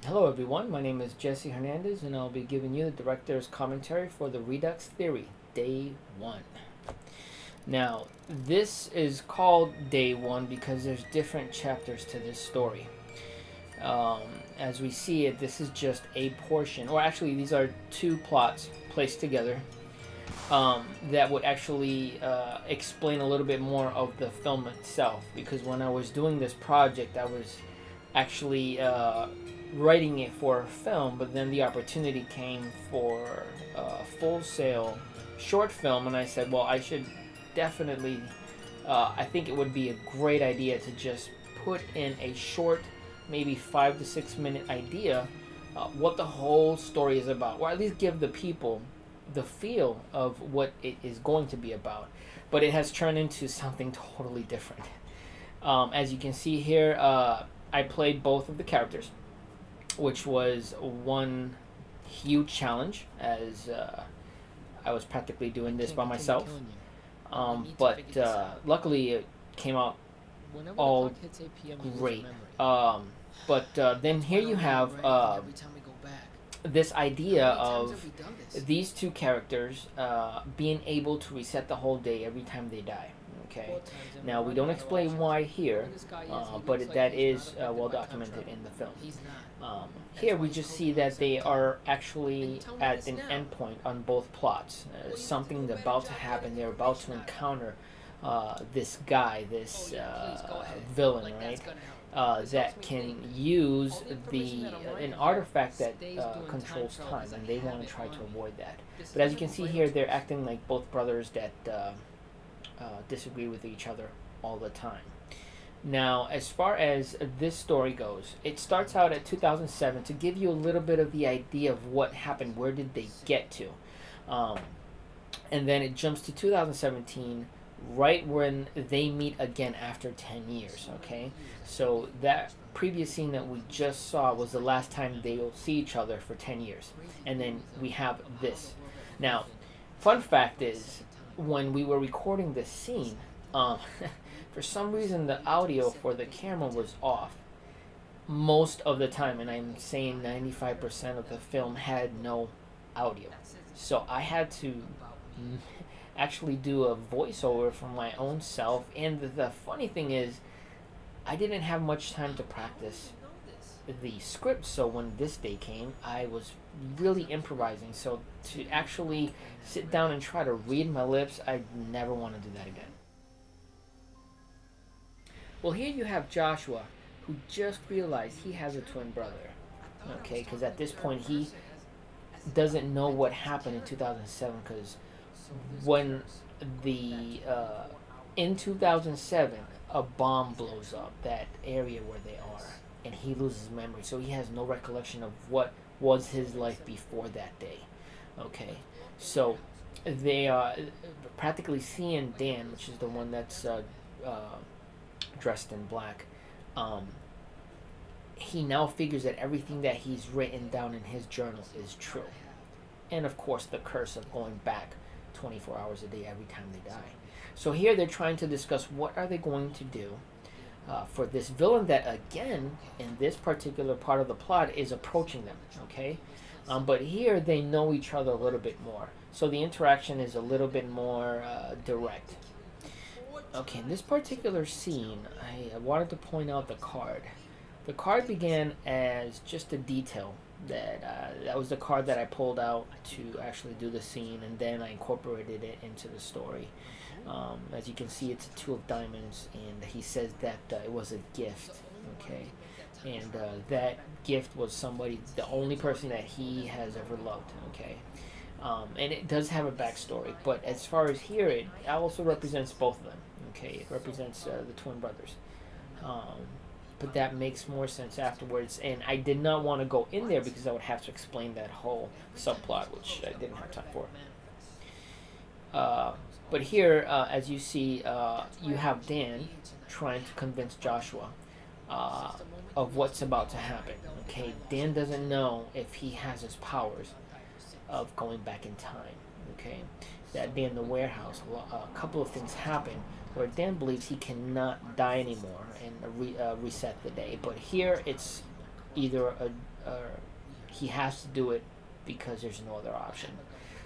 Hello everyone, my name is Jesse Hernandez and I'll be giving you the director's commentary for the Redux Theory, Day 1. Now, this is called Day 1 because there's different chapters to this story. Um, as we see it, this is just a portion, or actually these are two plots placed together that would actually explain a little bit more of the film itself, because when I was doing this project, I was actually writing it for a film, but then the opportunity came for a full sail short film, and I said, well, I should definitely, I think it would be a great idea to just put in a short, maybe 5 to 6 minute idea what the whole story is about, or at least give the people the feel of what it is going to be about. But it has turned into something totally different. As you can see here, I played both of the characters, which was one huge challenge, as I was practically doing this by myself. But luckily, it came out all great. But then here you have this idea of these two characters being able to reset the whole day every time they die. Okay. Now we don't explain why here, but that is well documented in the film. Here we just see that they are actually at an endpoint on both plots. Something's about to happen. They're about to encounter this guy, this villain, right? That can use an artifact that controls time, and they want to try to avoid that. But as you can see here, they're acting like both brothers that disagree with each other all the time. Now, as far as this story goes, it starts out at 2007 to give you a little bit of the idea of what happened, where did they get to. Um, and then it jumps to 2017, right when they meet again after 10 years, okay? So that previous scene that we just saw was the last time they'll see each other for 10 years. And then we have this. Now, fun fact is, when we were recording this scene, for some reason the audio for the camera was off most of the time, and I'm saying 95% of the film had no audio. So I had to actually do a voiceover for my own self, and the funny thing is, I didn't have much time to practice the script, so when this day came, I was really improvising. So to actually sit down and try to read my lips, I never want to do that again. Well, here you have Joshua, who just realized he has a twin brother. Okay, because at this point he doesn't know what happened in 2007. Because when the in 2007 a bomb blows up that area where they are, and he loses memory, so he has no recollection of what was his life before that day. Okay, so they are practically seeing Dan, which is the one that's dressed in black. Um, he now figures that everything that he's written down in his journal is true. And of course, the curse of going back 24 hours a day every time they die. So here they're trying to discuss what are they going to do for this villain that, again, in this particular part of the plot, is approaching them. Okay, but here they know each other a little bit more, so the interaction is a little bit more direct. Okay, in this particular scene, I wanted to point out the card. The card began as just a detail that was the card that I pulled out to actually do the scene, and then I incorporated it into the story. As you can see, it's a two of diamonds, and he says that it was a gift. Okay, and that gift was somebody, the only person that he has ever loved. Okay, and it does have a backstory, but as far as here, it also represents both of them. Okay, it represents the twin brothers. Um, but that makes more sense afterwards, and I did not want to go in there because I would have to explain that whole subplot, which I didn't have time for. Uh, but here, as you see, you have Dan trying to convince Joshua uh, of what's about to happen. Okay, Dan doesn't know if he has his powers of going back in time. Okay, that day in the warehouse, a couple of things happen where Dan believes he cannot die anymore and reset the day. But here it's either he has to do it because there's no other option.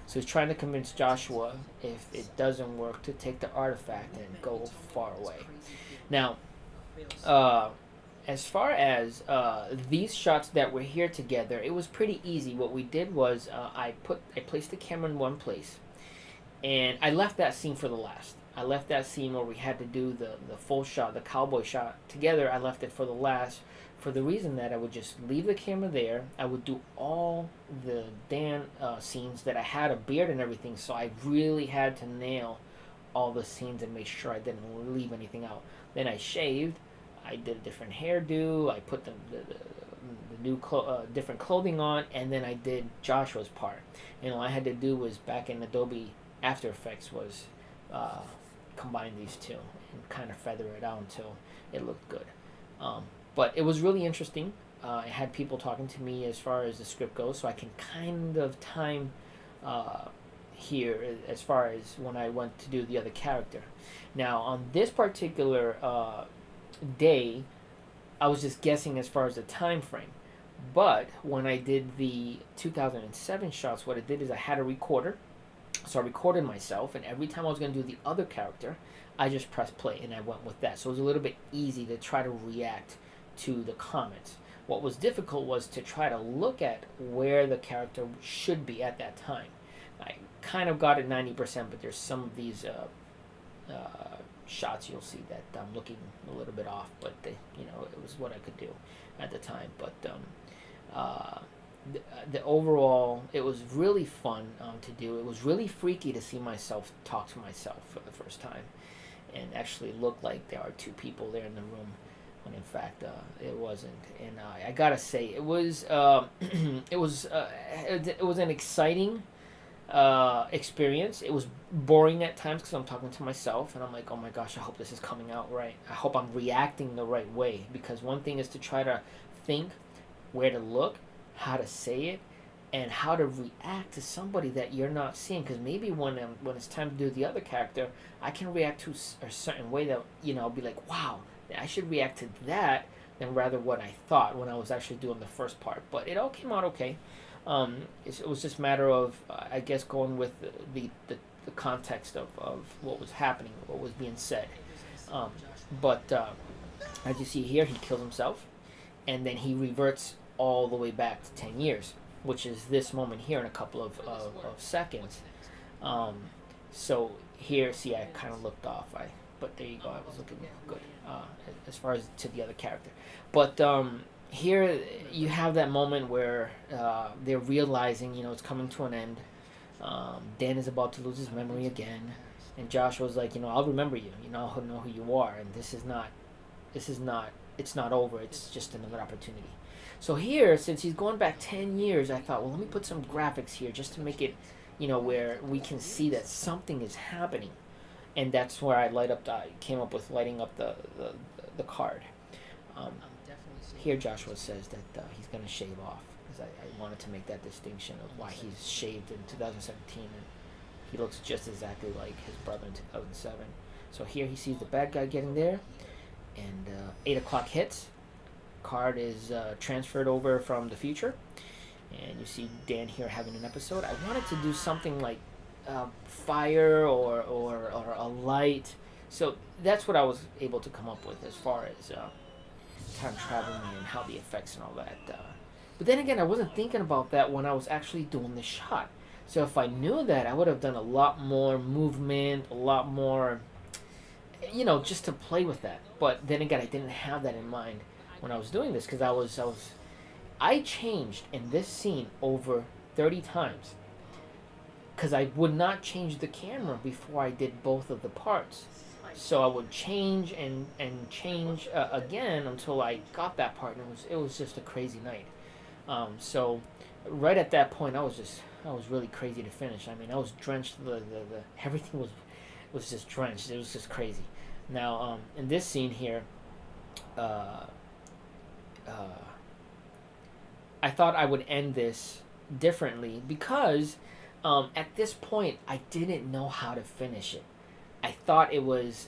So he's trying to convince Joshua, if it doesn't work, to take the artifact and go far away. Now, as far as these shots that were here together, it was pretty easy. What we did was I placed the camera in one place, and I left that scene for the last. I left that scene where we had to do the full shot, the cowboy shot together. I left it for the last, for the reason that I would just leave the camera there. I would do all the Dan scenes that I had a beard and everything, so I really had to nail all the scenes and make sure I didn't leave anything out. Then I shaved. I did a different hairdo. I put the new different clothing on, and then I did Joshua's part. And all I had to do was, back in Adobe After Effects, was combine these two and kind of feather it out until it looked good. But it was really interesting. I had people talking to me as far as the script goes, so I can kind of time here as far as when I went to do the other character. Now, on this particular day, I was just guessing as far as the time frame. But when I did the 2007 shots, what I did is I had a recorder. So I recorded myself, and every time I was going to do the other character, I just pressed play, and I went with that. So it was a little bit easy to try to react to the comments. What was difficult was to try to look at where the character should be at that time. I kind of got it 90%, but there's some of these shots you'll see that I'm looking a little bit off, but it was what I could do at the time. But the overall, it was really fun to do. It was really freaky to see myself talk to myself for the first time, and actually look like there are two people there in the room, when in fact it wasn't. And I gotta say, it was it was an exciting experience. It was boring at times because I'm talking to myself, and I'm like, oh my gosh, I hope this is coming out right. I hope I'm reacting the right way, because one thing is to try to think where to look, how to say it, and how to react to somebody that you're not seeing. Because maybe when it's time to do the other character, I can react to a certain way that I'll be like, wow, I should react to that than rather what I thought when I was actually doing the first part. But it all came out okay. It was just a matter of I guess going with the context of what was happening, what was being said. But as you see here, he kills himself, and then he reverts all the way back to 10 years, which is this moment here in a couple of seconds. So here, see, I kind of looked off. But there you go, I was looking good as far as to the other character. But here you have that moment where they're realizing, it's coming to an end. Dan is about to lose his memory again, and Joshua's like, I'll remember you. I'll know who you are, and it's not over. It's just another opportunity. So here, since he's going back 10 years, I thought, well, let me put some graphics here just to make it, where we can see that something is happening. And that's where I came up with lighting up the card. Here Joshua says that he's going to shave off, because I wanted to make that distinction of why he's shaved in 2017, and he looks just exactly like his brother in 2007. So here he sees the bad guy getting there, and 8 o'clock hits. Card is transferred over from the future, and you see Dan here having an episode. I wanted to do something like fire or a light, so that's what I was able to come up with as far as time traveling and how the effects and all that. But then again, I wasn't thinking about that when I was actually doing the shot. So if I knew that, I would have done a lot more movement, a lot more, just to play with that. But then again, I didn't have that in mind when I was doing this, because I changed in this scene over 30 times, because I would not change the camera before I did both of the parts. So I would change and change again until I got that part, and it was just a crazy night. So right at that point, I was really crazy to finish. I mean, I was drenched. The everything was just drenched. It was just crazy. Now in this scene here, I thought I would end this differently, because at this point I didn't know how to finish it. I thought it was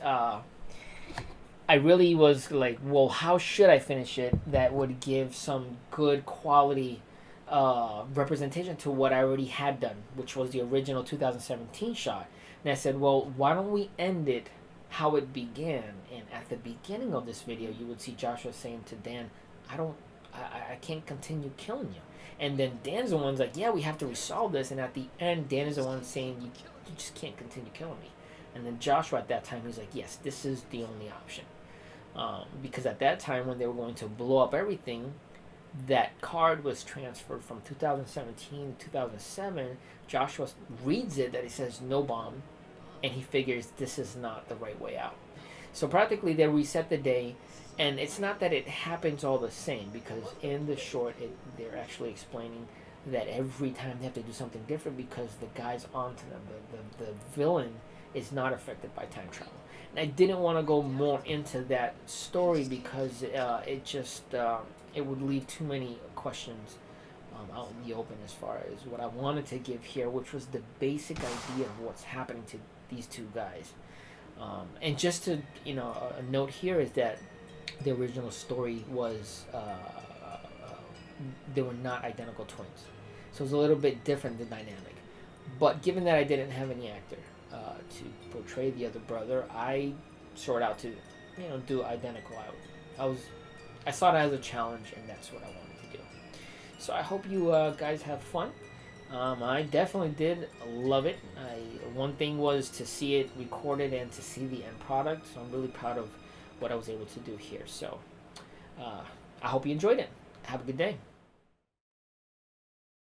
I really was like, well, how should I finish it that would give some good quality representation to what I already had done, which was the original 2017 shot. And I said, well, why don't we end it how it began? And at the beginning of this video, you would see Joshua saying to Dan, I don't, I can't continue killing you. And then Dan's the one's like, yeah, we have to resolve this. And at the end, Dan is the one saying, you just can't continue killing me. And then Joshua at that time, he's like, yes, this is the only option. Because at that time, when they were going to blow up everything, that card was transferred from 2017 to 2007. Joshua reads it that it says no bomb, and he figures this is not the right way out. So practically, they reset the day, and it's not that it happens all the same, because in the short, they're actually explaining that every time they have to do something different because the guy's onto them. The villain is not affected by time travel. And I didn't want to go more into that story because it just it would leave too many questions out in the open as far as what I wanted to give here, which was the basic idea of what's happening to these two guys. And just to, a note here is that the original story was they were not identical twins. So it was a little bit different, the dynamic. But given that I didn't have any actor to portray the other brother, I sought out to, do identical. I saw it as a challenge, and that's what I wanted to do. So I hope you guys have fun. I definitely did love it. One thing was to see it recorded and to see the end product. So I'm really proud of what I was able to do here. So I hope you enjoyed it. Have a good day.